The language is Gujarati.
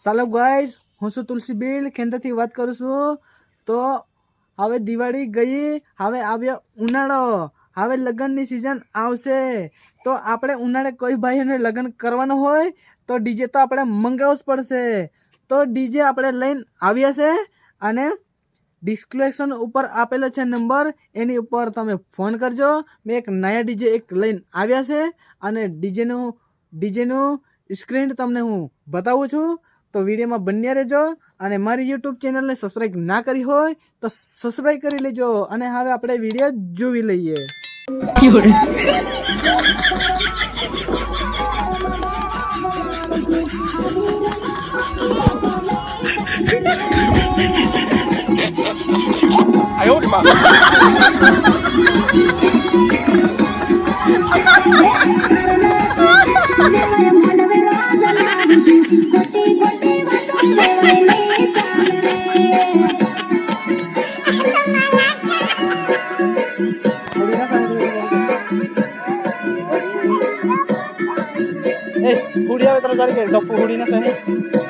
ચાલો ગાઈસ, હું છું તુલસીબેન ખેંદાથી વાત કરું છું। તો હવે દિવાળી ગઈ, હવે આવ્યો ઉનાળો, હવે લગ્નની સિઝન આવશે। તો આપણે ઉનાળે કોઈ ભાઈઓને લગ્ન કરવાનું હોય તો ડીજે તો આપણે મંગાવવું જ પડશે। તો ડીજે આપણે લઈને આવ્યા છે અને ડિસ્ક્રિપ્શન ઉપર આપેલો છે નંબર, એની ઉપર તમે ફોન કરજો। મેં એક નયા ડીજે લઈને આવ્યા છે અને ડીજેનું સ્ક્રીન તમને હું બતાવું છું। તો વિડીયોમાં બન્યા રહેજો અને મારી યુટ્યુબ ચેનલને સબસ્ક્રાઈબ ના કરી હોય તો સબસ્ક્રાઈબ કરી લેજો। અને હવે આપણે વિડીયો જોઈ લઈએ। હુડી આવે તો સારી કે ડફુ હુડી ના સહી।